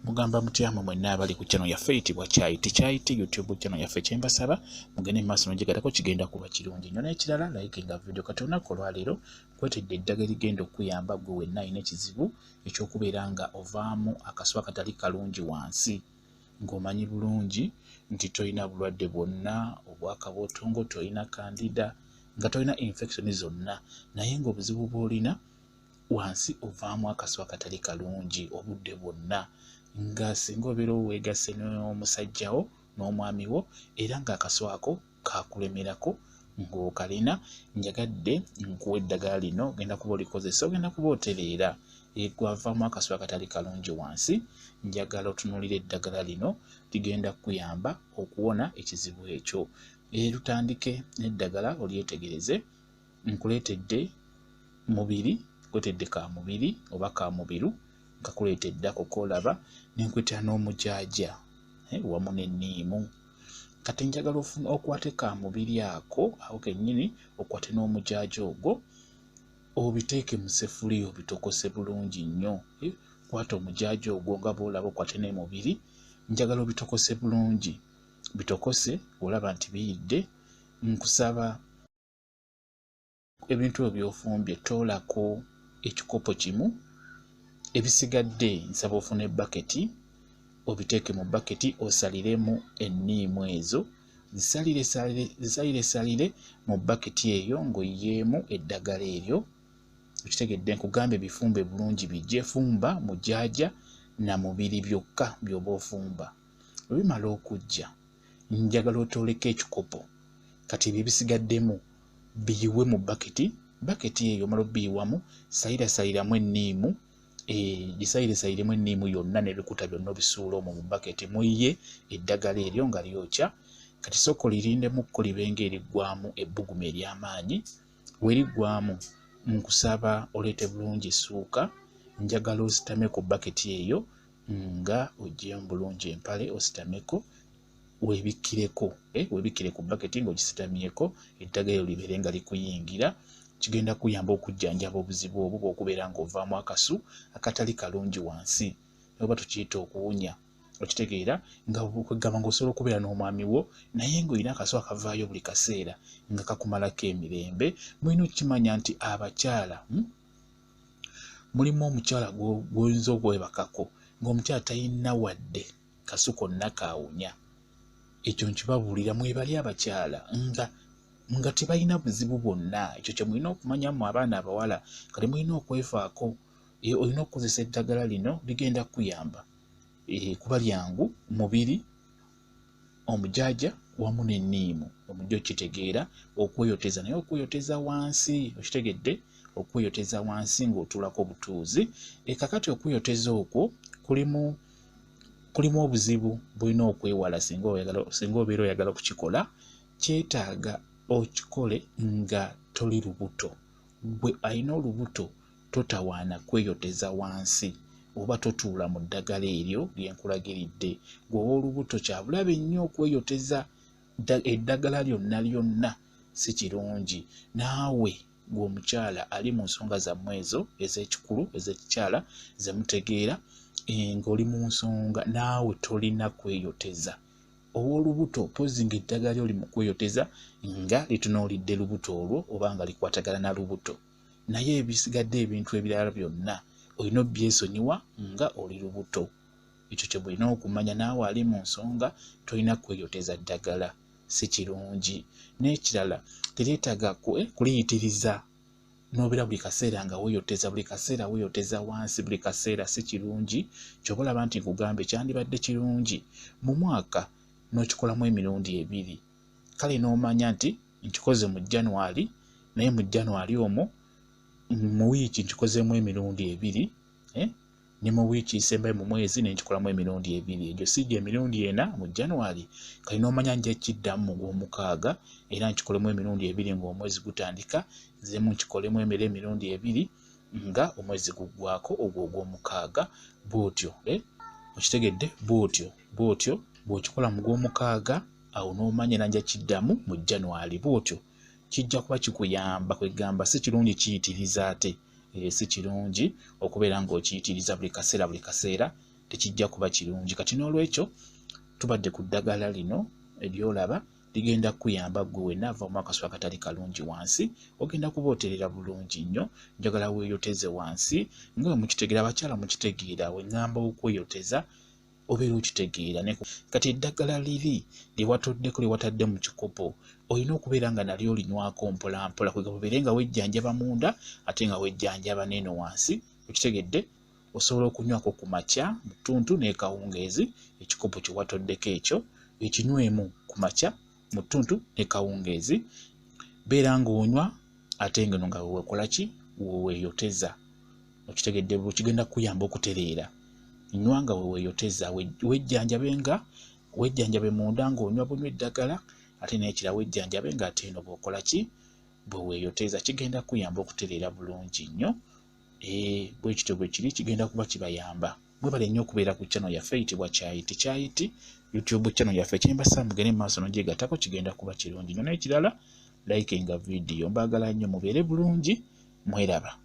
Mugamba mutyama mwenna abali ku channel yaffe eyitibwa Kyayiti YouTube channel yaffe kyembasaba mugende maaso nogigatako kigenda kuba kirungi nnyo n'ekirala like nga video katona ko lwaleero kwetedde eddagala ligenda okuyamba gwe wenna alina ekizibu ekyokubeera nga ovaamu akaswa katali kalungi wansi ng'omanyi bulungi nti tolina bulwadde bwonna obwakabootongo tolina kandida nga tolina infection zonna naye ng'obuzibu bw'olina wansi ovaamu akaswa katali kalungi obudde bwonna nga singa obeera weegase n'omusajjawo n'omwami wo era ng'akaswa ako kakulemerako ng'okalina njagadde nkuwa eddagala lino genda kuba olikozesa ogenda kuba otereera gwavaamu akaswa akatali kalungi wansi njagala otunuulira eddagala lino ligenda kukuyamba okuwona ekizibu ekyo. Tutandike n'eddagala olyetegereze nkuleetedde mubiri kwetedde ka mubiri oba ka mubiru nga kuleetedde ako koolaba n'enkwetera n'omujaaja wamu n'enniimu kati njagala okwate ka mubiri ako awo kennyini okwate n'omujaaja ogwo obiteeke mu seffuliya obitokose bulungi nnyo kwata omujaaja ogwo nga bw'olaba okwate n'emubiri njagala obitokose bulungi bitokose olaba nti biyidde nkusaba ebintu ebyofumbye toolako ekikopo kimu ebisigadde nsaba ofuna ebbaketi obiteeke mu bbaketi osaliremu enniimu ezo zisalire mu bbaketi eyo ng'oyiyeemu eddagala eryo okitegedde nkugamba ebifumbe bulungi bijje fumba mujaaja na mubiri byokka by'oba ofumba bwe bimala okujja njagala otooleko ekikopo kati ebyo bisigaddemu biyiwe mu bbaketi eyo omala obiyiwamu salirasaliramu enniimu gisaliresayiremu enniimu yonna n'ebikuta byonna obisuula omwo mu bbaketi muyiye eddagala eryo nga lyokya kati sooka olirindemukko libenga eriggwamu ebbugumu ery'amaanyi weriggwamu nkusaba oleete bulungi essuuka njagala ositame ku bbaketi eyo nga ogyemu bulungi empale ositameko webikkire ku bbaketi ng'ogisitamyeko eddagala eryo libeere nga likuyingira kigenda kuyamba okujjanjaba obuzibu obwo bw'okubeera ng'ovaamu akasu akatali kalungi wansi oba tukiyita okuwunya okitegeera nga kwegamba ng'osobola okubeera n'omwami wo naye ng'olina akasu akavaayo buli kaseera nga kakumalako emirembe mulina okukimanya nti abakyala mulimu omukyala gw'oyinza okwebakako ng'omukyala talina wadde kasu konna kaawunya ekyo nkibabuulira mwebali abakyala nga tebalina buzibu bwonna ekyo kye mulina okumanyamu abaana abawala kati mulina okwefaako olina okukozesa eddagala lino ligenda kukuyamba kuba lyangu mubiri omujaaja wamu n'enniimu omujja okitegeera okweyoteza naye okweyoteza wansi okitegedde okweyoteza wansi ng'otuulako obutuuzi kakati okweyoteza okwo kulimu obuzibu bulina okwewala singa obeera oyagala kukikola kyetaaga okikole nga toli lubuto gwe alina olubuto totawaana kweyoteza wansi oba totuula mu ddagala eryo lyenkulagiridde gweowa olubuto kyabulabe nnyo okweyoteza eddagala lyonna si kirungi naawe gw'omukyala ali mu nsonga zammwe ezo ez'ekikulu ez'ekikyala zemutegeera ng'oli mu nsonga naawe tolina kweyoteza ow'olubuto pozi ng'eddagala ly'oli mu kweyoteza nga litunuulidde lubuto olwo oba nga likwatagana na lubuto naye ebisigadde ebintu ebirala byonna olina obyesonyiwa nga oli lubuto ekyo kye bulina okumanya naawe ali mu nsonga tolina kweyoteza ddagala si kirungi n'ekirala teryetaaga kuliyitiriza n'obeera buli kaseera nga weeyoteza buli kaseera weeyoteza wansi buli kaseera si kirungi kyoba olaba nti nkugamba ekyandibadde kirungi mu mwaka n'okikolamu emirundi 2 kale n'omanya nti nkikoze mu January naye mu January omwo mu wiiki nkikozeemu emirundi 2 ne mu wiiki esembayo mu mwezi ne nkikolamu emirundi 2 egyo si gye emirundi 4 mu January kale n'omanya nja kiddamu mu gw'omukaaga era nkikolemu emirundi 2 ng'omwezi gutandika nzemu nkikolemu emirundi 2 nga omwezi guggwako ogwo ogw'omukaaga bw'otyo okitegedde bw'otyo bw'okikola mu gw'omukaaga awo n'omanya era nja kiddamu mu January bw'otyo kijja kuba kikuyamba kwegamba si kirungi kiyitiriza ate si kirungi okubeera ng'okiyitiriza buli kaseera tekijja kuba kirungi. Kati n'olwekyo tubadde ku ddagala lino eryolaba ligenda kuyamba gwe wenna ava mu akaswa akatali kalungi wansi, ogenda kubooterera bulungi nnyo. Njagala weeyoteze wansi nga bwe mukitegeera, abakyala mukitegeera, we ŋŋamba okweyoteza obeera okitegeera. Kati eddagala liri lyewatoddeko lyewatadde mu kikopo olina okubeera nga nalyo olinywako mpola mpola, kwega obeere nga wejjanjaba munda ate nga wejjanjaba n'eno wansi. Okitegedde? Osobola okunywako ku makya mu ttuntu n'ekawungeezi. Ekikopo kye watoddeko ekyo ekinywemu ku makya mu ttuntu n'ekawungeezi. Beera ng'onywa ate ngeno nga wewekola ki? Weweeyoteza. Okitegedde? Bwe kigenda kuyamba okutereera. Nywa nga weweeyoteza, wejjanjabe munda ng'onywa bunywa eddagala, ate n'ekira wejjanjabe ng'ate eno bw'okola ki? Bwe weeyoteza. Kigenda kuyamba okutereera bulungi nnyo. Bwe kityo bwe kiri, kigenda kuba kibayamba. Mwebale nnyo okubeera ku channel yaffe eyitibwa Kyayiti YouTube channel yaffe. Kyembasa mugende mu maaso n'ogyegattako, kigenda kuba kirungi nnyo. N'ekirala likinga video. Mbaagala nnyo mubeere bulungi, mweraba.